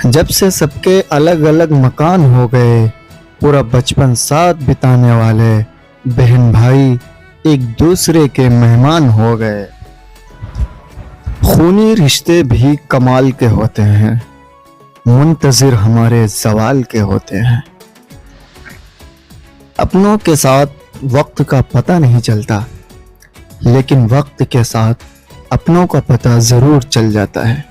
جب سے سب کے الگ الگ مکان ہو گئے، پورا بچپن ساتھ بتانے والے بہن بھائی ایک دوسرے کے مہمان ہو گئے۔ خونی رشتے بھی کمال کے ہوتے ہیں، منتظر ہمارے زوال کے ہوتے ہیں۔ اپنوں کے ساتھ وقت کا پتہ نہیں چلتا، لیکن وقت کے ساتھ اپنوں کا پتہ ضرور چل جاتا ہے۔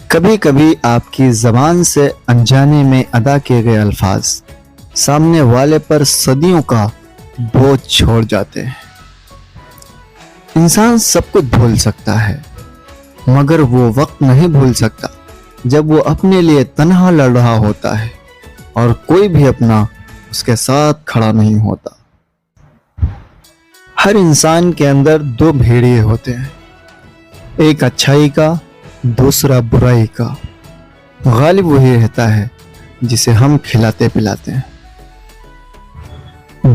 کبھی کبھی آپ کی زبان سے انجانے میں ادا کیے گئے الفاظ سامنے والے پر صدیوں کا بوجھ چھوڑ جاتے ہیں۔ انسان سب کچھ بھول سکتا ہے، مگر وہ وقت نہیں بھول سکتا جب وہ اپنے لیے تنہا لڑ رہا ہوتا ہے اور کوئی بھی اپنا اس کے ساتھ کھڑا نہیں ہوتا۔ ہر انسان کے اندر دو بھیڑیے ہوتے ہیں، ایک اچھائی کا، دوسرا برائی کا۔ غالب وہی رہتا ہے جسے ہم کھلاتے پلاتے ہیں۔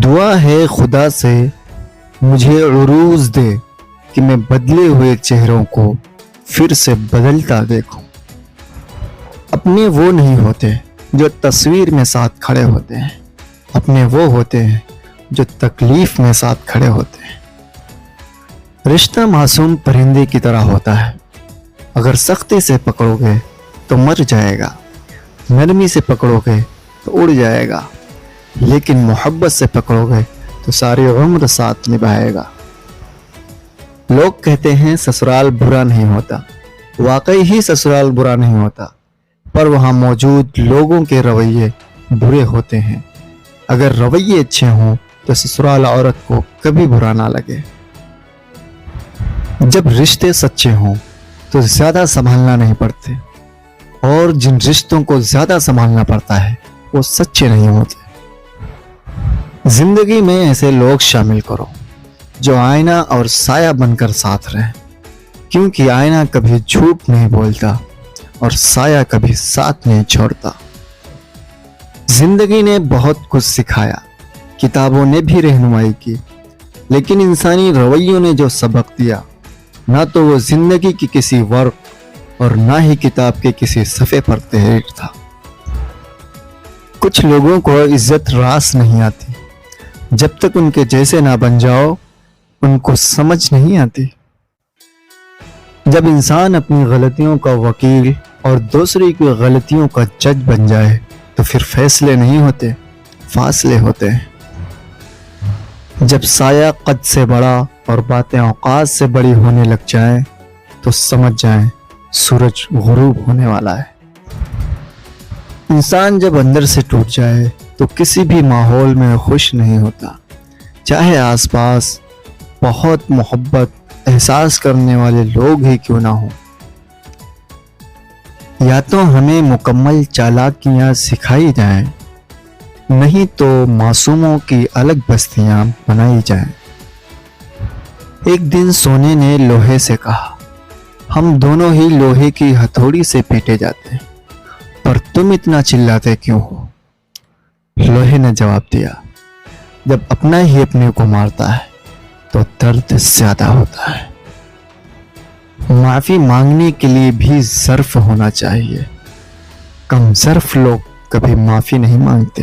دعا ہے خدا سے مجھے عروج دے کہ میں بدلے ہوئے چہروں کو پھر سے بدلتا دیکھوں۔ اپنے وہ نہیں ہوتے جو تصویر میں ساتھ کھڑے ہوتے ہیں، اپنے وہ ہوتے ہیں جو تکلیف میں ساتھ کھڑے ہوتے ہیں۔ رشتہ معصوم پرندے کی طرح ہوتا ہے، اگر سختی سے پکڑو گے تو مر جائے گا، نرمی سے پکڑو گے تو اڑ جائے گا، لیکن محبت سے پکڑو گے تو ساری عمر ساتھ نبھائے گا۔ لوگ کہتے ہیں سسرال برا نہیں ہوتا، واقعی ہی سسرال برا نہیں ہوتا، پر وہاں موجود لوگوں کے رویے برے ہوتے ہیں۔ اگر رویے اچھے ہوں تو سسرال عورت کو کبھی برا نہ لگے۔ جب رشتے سچے ہوں تو زیادہ سنبھالنا نہیں پڑتے، اور جن رشتوں کو زیادہ سنبھالنا پڑتا ہے وہ سچے نہیں ہوتے۔ زندگی میں ایسے لوگ شامل کرو جو آئینہ اور سایہ بن کر ساتھ رہیں، کیونکہ آئینہ کبھی جھوٹ نہیں بولتا اور سایہ کبھی ساتھ نہیں چھوڑتا۔ زندگی نے بہت کچھ سکھایا، کتابوں نے بھی رہنمائی کی، لیکن انسانی رویوں نے جو سبق دیا، نہ تو وہ زندگی کی کسی ورق اور نہ ہی کتاب کے کسی صفحے پر تحریر تھا۔ کچھ لوگوں کو عزت راس نہیں آتی، جب تک ان کے جیسے نہ بن جاؤ ان کو سمجھ نہیں آتی۔ جب انسان اپنی غلطیوں کا وکیل اور دوسری کی غلطیوں کا جج بن جائے تو پھر فیصلے نہیں ہوتے، فاصلے ہوتے ہیں۔ جب سایہ قد سے بڑا اور باتیں اوقات سے بڑی ہونے لگ جائیں تو سمجھ جائیں سورج غروب ہونے والا ہے۔ انسان جب اندر سے ٹوٹ جائے تو کسی بھی ماحول میں خوش نہیں ہوتا، چاہے آس پاس بہت محبت احساس کرنے والے لوگ ہی کیوں نہ ہوں۔ یا تو ہمیں مکمل چالاکیاں سکھائی جائیں، نہیں تو معصوموں کی الگ بستیاں بنائی جائیں۔ ایک دن سونے نے لوہے سے کہا، ہم دونوں ہی لوہے کی ہتھوڑی سے پیٹے جاتے ہیں، پر تم اتنا چلاتے کیوں ہو؟ لوہے نے جواب دیا، جب اپنا ہی اپنے کو مارتا ہے تو درد زیادہ ہوتا ہے۔ معافی مانگنے کے لیے بھی ظرف ہونا چاہیے، کم ظرف لوگ کبھی معافی نہیں مانگتے۔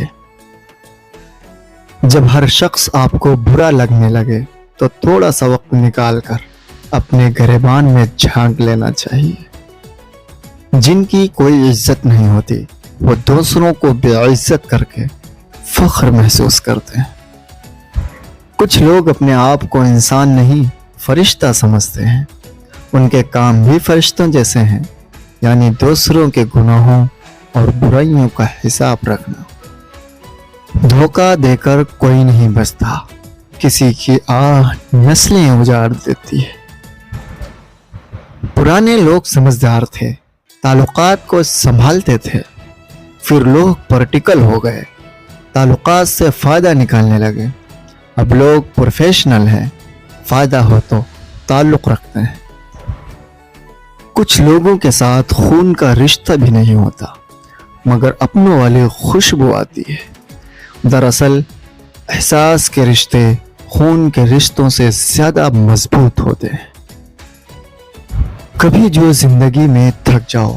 جب ہر شخص آپ کو برا لگنے لگے تو تھوڑا سا وقت نکال کر اپنے گریبان میں جھانک لینا چاہیے۔ جن کی کوئی عزت نہیں ہوتی وہ دوسروں کو بے عزت کر کے فخر محسوس کرتے ہیں۔ کچھ لوگ اپنے آپ کو انسان نہیں فرشتہ سمجھتے ہیں، ان کے کام بھی فرشتوں جیسے ہیں، یعنی دوسروں کے گناہوں اور برائیوں کا حساب رکھنا۔ دھوکہ دے کر کوئی نہیں بچتا، کسی کی آہ نسلیں اجاڑ دیتی ہے۔ پرانے لوگ سمجھدار تھے، تعلقات کو سنبھالتے تھے، پھر لوگ پریکٹیکل ہو گئے، تعلقات سے فائدہ نکالنے لگے۔ اب لوگ پروفیشنل ہیں، فائدہ ہو تو تعلق رکھتے ہیں۔ کچھ لوگوں کے ساتھ خون کا رشتہ بھی نہیں ہوتا، مگر اپنوں والی خوشبو آتی ہے۔ دراصل احساس کے رشتے خون کے رشتوں سے زیادہ مضبوط ہوتے ہیں۔ کبھی جو زندگی میں تھک جاؤ